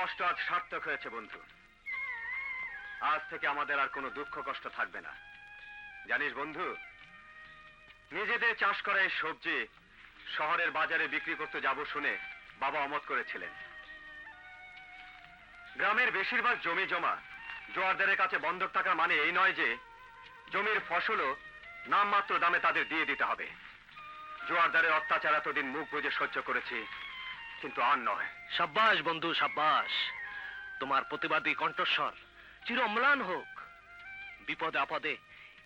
কষ্ট আজ সার্থক হয়েছে বন্ধু। আজ থেকে আমাদের আর কোনো দুঃখ কষ্ট থাকবে না। জানিস বন্ধু, নিজেদের চাষ করা এই সবজি শহরের বাজারে বিক্রি করতে যাব শুনে বাবা অমত করেছিলেন। গ্রামের বেশিরভাগ জমি জমা জোয়ারদারের কাছে বন্ধক থাকা মানে এই নয় যে জমির ফসলও নামমাত্র দামে তাদের দিয়ে দিতে হবে। জোয়ারদারের অত্যাচার এতদিন মুখ বুজে সহ্য করেছি, কিন্তু আর নয়। সাব্বাস বন্ধু, সাব্বাস। তোমার প্রতিবাদী কণ্ঠস্বর চির অম্লান হোক। বিপদে আপদে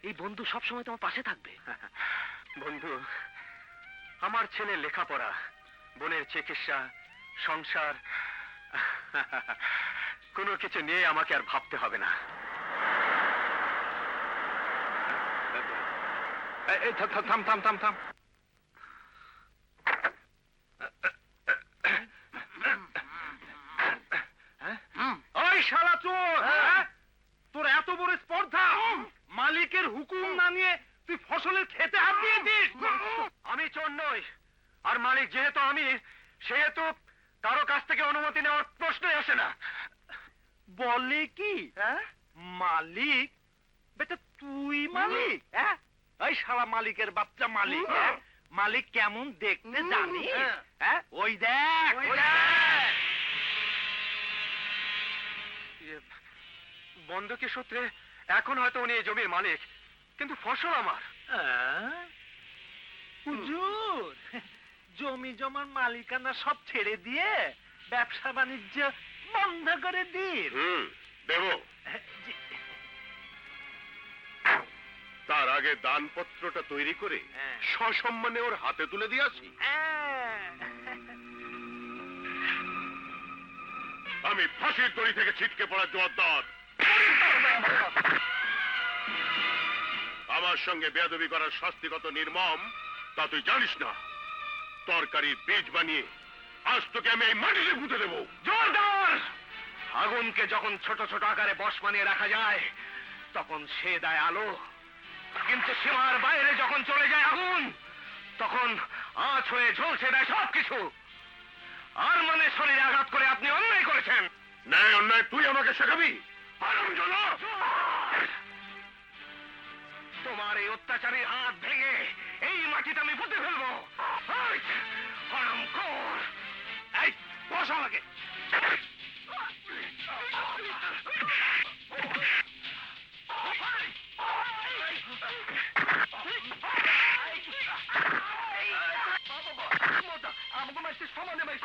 এই বন্ধু সবসময় তোমার পাশে থাকবে। বন্ধু, আমার ছেলে লেখাপড়া, বোনের চিকিৎসা, সংসার কোনো কিছু নিয়ে আমাকে আর ভাবতে হবে না। থাম থাম থাম থাম। ওই শালা চোর, তোর এত বড় স্পর্ধা! মালিকের হুকুম না নিয়ে তুই ফসলের খেতে হাত দিয়েছিস। আমি চোর নই, আর মালিক যেহেতু আমি, সেহেতু কারো কাছ থেকে অনুমতি নেওয়ার প্রশ্নই আসে না। বলে কি মালিক? বেটা তুই মালিক? ওই শালা মালিকের বাচ্চা মালিক। মালিক কেমন দেখতে জানিস? ওই দেখ, বন্ধকি সূত্রে এখন হয়তো উনি এই জমির মালিক, কিন্তু ফসল আমার। হুজুর, জমি জমার মালিকানা সব ছেড়ে দিয়ে ব্যবসা বাণিজ্য বন্ধ করে দিন। দেব। তার আগে দানপত্রটা তৈরি করে সসম্মানে ওর হাতে তুলে দিয়ে আসি। আমি ফাঁসির দড়ি থেকে ছিটকে পড়া জোয়ারদার। আমার সঙ্গে বেয়াদবি করার শাস্তি কত নির্মম তা তুই জানিস না। তরকারির বীজ বানিয়ে আজ তোকে আমি এই মাটিতে পুঁতে দেবো। জোরদার! আগুনকে যখন ছোট ছোট আকারে বশ বানিয়ে রাখা যায় তখন সে দেয় আলো, কিন্তু সীমার বাইরে যখন চলে যায় আগুন তখন আঁচ হয়ে ঝলসে দেয় সবকিছু। আর মানে শরীরে আঘাত করে আপনি অন্যায় করেছেন। ন্যায় অন্যায় তুই আমাকে শেখাবি? তোমার এই অত্যাচারী হাত ভেঙে এই মাটিতে আমি পুঁতে ফেলবো। হরামখোর! এই বস আমাকে। আমাকে মারছিস, সমানে মারছিস।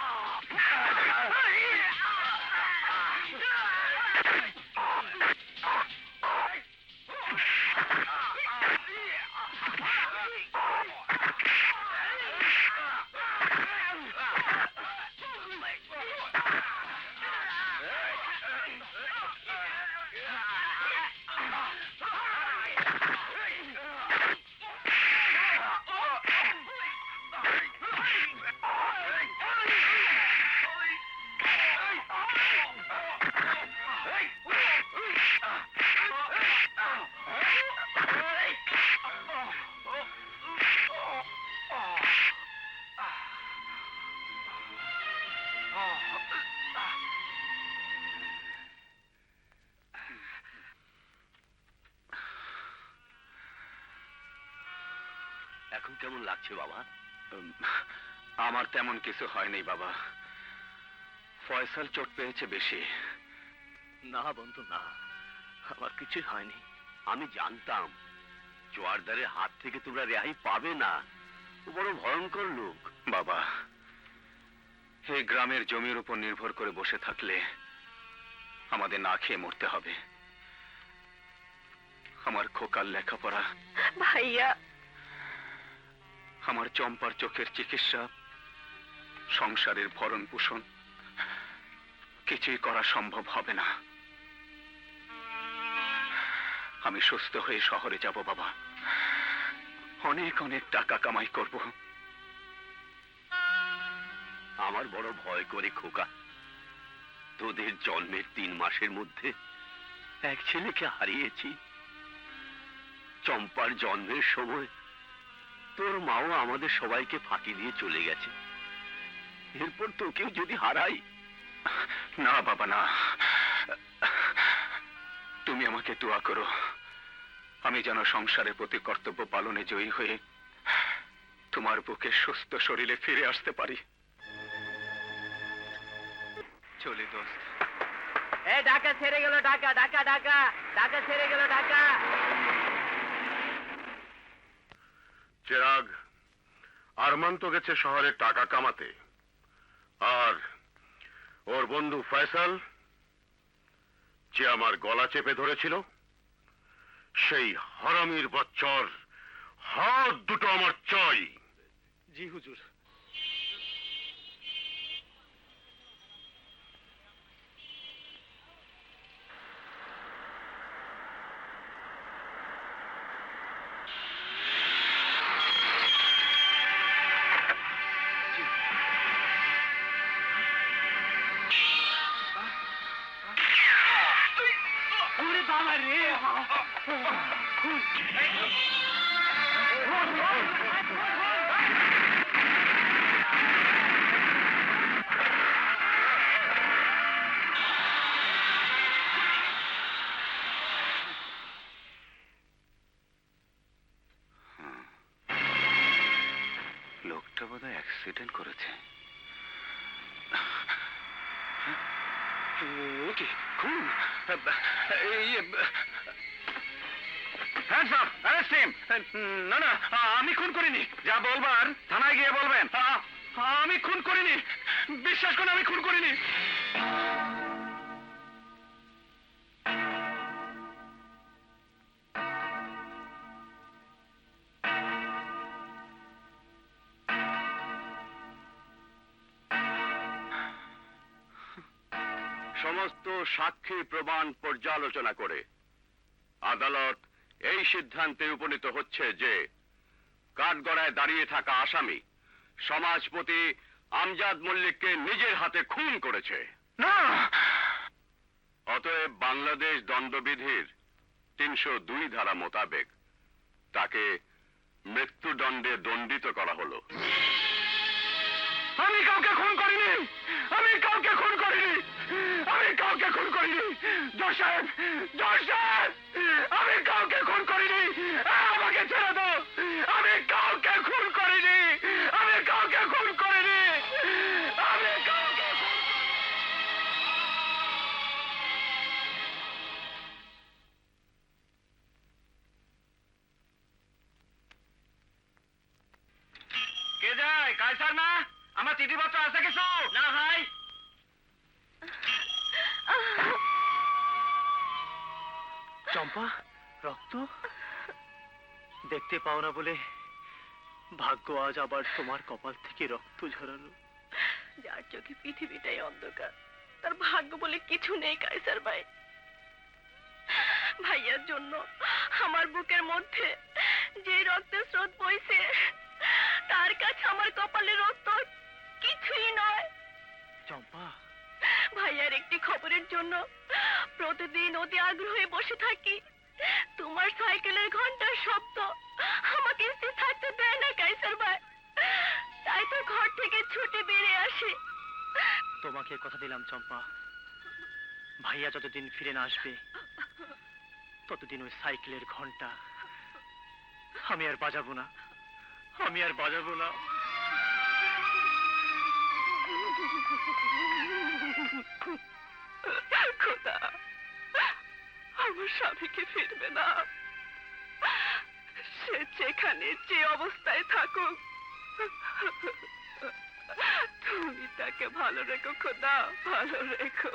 এখন কেমন লাগছে বাবা? আমার তেমন কিছু হয়নি বাবা। ফয়সাল চোট পেয়েছে বেশি। না বন্ধু না, আমার কিছুই হয়নি। আমি জানতাম জোয়ারদারের হাত থেকে তোমরা রেহাই পাবে না। ও বড় ভয়ঙ্কর লোক। বাবা, এই গ্রামের জমির উপর নির্ভর করে বসে থাকলে আমাদের না খেয়ে মরতে হবে। আমার খোকার লেখাপড়া, ভাইয়া, আমার চম্পার চোখের চিকিৎসা, সংসারের ভরণ পোষণ কিছুই করা সম্ভব হবে না। আমি সুস্থ হয়ে শহরে যাব বাবা, অনেক অনেক টাকা কামাই করব। আমার বড় ভয় করে খোকা, তোদের জন্মের 3 মাসের মধ্যে এক ছেলেকে হারিয়েছি। চম্পার জন্মের সময় তোর মাও আমাদের সবাইকে ফাঁকি দিয়ে চলে গেছে। এরপর তোকেও যদি হারাই। না বাবা না, তুমি আমাকে দোয়া করো, আমি যেন সংসারের প্রতি কর্তব্য পালনে জয়ী হয়ে তোমার বুকে সুস্থ শরীরে ফিরে আসতে পারি। চলি দোস্ত। ঢাকা ছেড়ে গেল, ঢাকা ঢাকা ঢাকা ঢাকা ছেড়ে গেল, ঢাকা। চিরাগ, আরমান তো গেছে শহরে টাকা কামাতে, আর ওর বন্ধু ফয়সাল যে আমার গলা চেপে ধরেছিল, সেই হারামির বাচ্চার হাত দুটো আমার চাই। জি হুজুর। ওরে বাবা রে! লোকটা বোধহয় অ্যাক্সিডেন্ট করেছে। কি খুন? Hands up, arrest him. না না, আমি খুন করিনি। যা বলবার থানায় গিয়ে বলবেন। আমি খুন করিনি, বিশ্বাস করুন আমি খুন করিনি। সমস্ত সাক্ষী প্রমাণ পর্যালোচনা করে আদালত এই সিদ্ধান্তে উপনীত হচ্ছে যে কাঠগড়ায় দাঁড়িয়ে থাকা আসামি সমাজপতি আমজাদ মল্লিককে নিজের হাতে খুন করেছে। না! অতএব বাংলাদেশ দণ্ডবিধির ৩০২ ধারা মোতাবেক তাকে মৃত্যুদণ্ডে দণ্ডিত করা হলো। আমি কাউকে খুন করিনি, আমি কাউকে খুন করিনি, আমি কাউকে খুন করিনি। জজ সাহেব, জজ সাহেব, আমি কাউকে খুন করিনি, আমাকে ছেড়ে দাও। আমি কাউকে খুন করিনি, আমি কাউকে খুন করিনি, আমি কাউকে খুন কে যায়? কায়সার না? আমার চিঠিপত্র আছে কিছু? না ভাই। চম্পা, রক্ত দেখতে পাও না বলে ভাগ্য আজ আবার তোমার কপাল থেকে রক্ত ঝরালো। যার চোখে পৃথিবীটাই অন্ধকার, তার ভাগ্য বলে কিছু নেই কায়সার ভাই। ভাইয়ার জন্য আমার বুকের মধ্যে যে রক্তের স্রোত বইছে, তার কাছে আমার কপালের রক্ত কিছুই নয়। চম্পা, ভাইয়ার একটি খবরের জন্য প্রতিদিন অতি আগ্রহে বসে থাকি। তোমার সাইকেলের ঘন্টার শব্দ আমাকে স্থির থাকতে দেয় না কায়সার ভাই, তাই তো ঘর থেকে ছুটে বেরিয়ে আসি। তোমাকে কথা দিলাম চম্পা, ভাইয়া যতদিন ফিরে না আসবে ততদিন ওই সাইকেলের ঘন্টা আমি আর বাজাবো না, আমি আর বাজাবো না। খোদা, আমার স্বামীকে ফিরবে না। সে যেখানে যে অবস্থায় থাকুক, তুমি তাকে ভালো রেখো খোদা, ভালো রেখো।